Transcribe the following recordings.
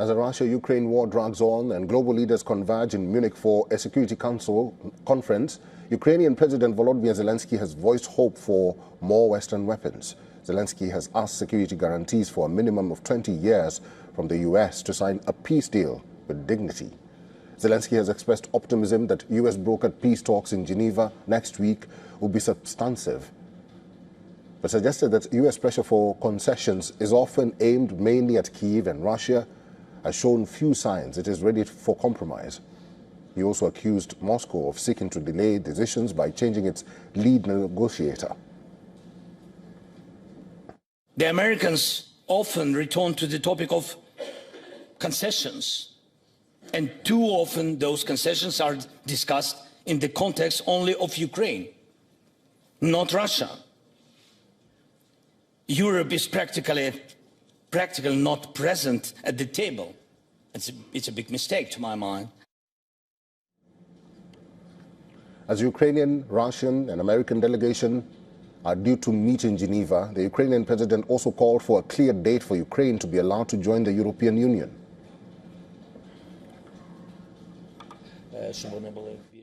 As the Russia-Ukraine war drags on and global leaders converge in Munich for a Security Council conference, Ukrainian President Volodymyr Zelensky has voiced hope for more Western weapons. Zelensky has asked security guarantees for a minimum of 20 years from the US to sign a peace deal with dignity. Zelensky has expressed optimism that US-brokered peace talks in Geneva next week will be substantive, but suggested that US pressure for concessions is often aimed mainly at Kyiv, and Russia has shown few signs it is ready for compromise. He also accused Moscow of seeking to delay decisions by changing its lead negotiator. The Americans often return to the topic of concessions, and too often those concessions are discussed in the context only of Ukraine, not Russia. Europe is practically not present at the table. It's a big mistake to my mind. As Ukrainian, Russian and American delegation are due to meet in Geneva, the Ukrainian president also called for a clear date for Ukraine to be allowed to join the European Union.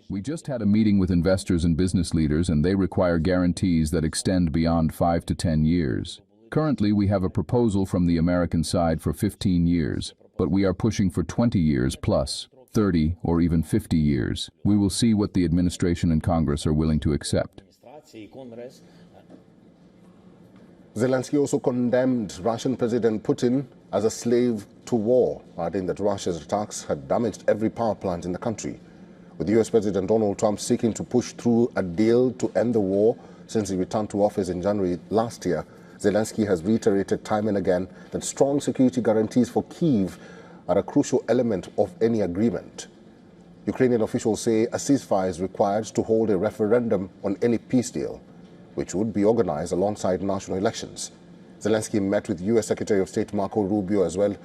We just had a meeting with investors and business leaders, and they require guarantees that extend beyond 5 to 10 years. Currently, we have a proposal from the American side for 15 years, but we are pushing for 20 years plus, 30 or even 50 years. We will see what the administration and Congress are willing to accept. Zelensky also condemned Russian President Putin as a slave to war, adding that Russia's attacks had damaged every power plant in the country. With US President Donald Trump seeking to push through a deal to end the war since he returned to office in January last year, Zelensky has reiterated time and again that strong security guarantees for Kyiv are a crucial element of any agreement. Ukrainian officials say a ceasefire is required to hold a referendum on any peace deal, which would be organized alongside national elections. Zelensky met with US Secretary of State Marco Rubio as well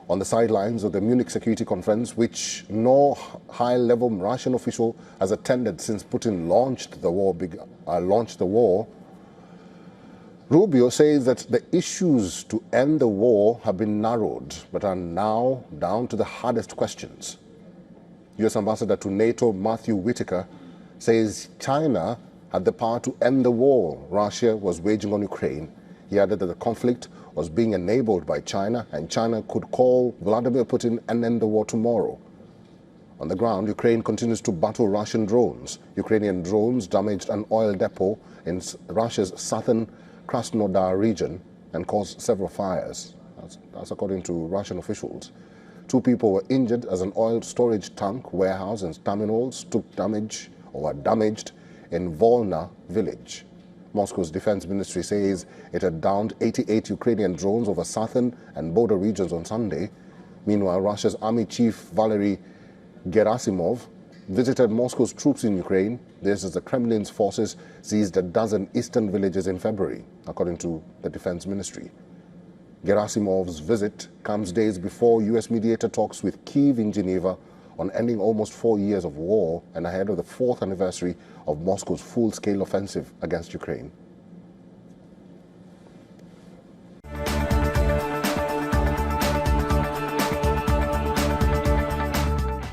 on the sidelines of the Munich Security Conference, which no high-level Russian official has attended since Putin launched the war. Rubio says that the issues to end the war have been narrowed, but are now down to the hardest questions. US Ambassador to NATO Matthew Whitaker says China had the power to end the war Russia was waging on Ukraine. He added that the conflict was being enabled by China, and China could call Vladimir Putin and end the war tomorrow. On the ground, Ukraine continues to battle Russian drones. Ukrainian drones damaged an oil depot in Russia's southern Krasnodar region and caused several fires. That's according to Russian officials. 2 people were injured as an oil storage tank, warehouse and terminals took damage or were damaged in Volna village. Moscow's defense ministry says it had downed 88 Ukrainian drones over southern and border regions on Sunday. Meanwhile, Russia's army chief Valery Gerasimov visited Moscow's troops in Ukraine. This as the Kremlin's forces seized a dozen eastern villages in February, according to the defense ministry. Gerasimov's visit comes days before US mediator talks with Kyiv in Geneva on ending almost 4 years of war and ahead of the 4th anniversary of Moscow's full-scale offensive against Ukraine.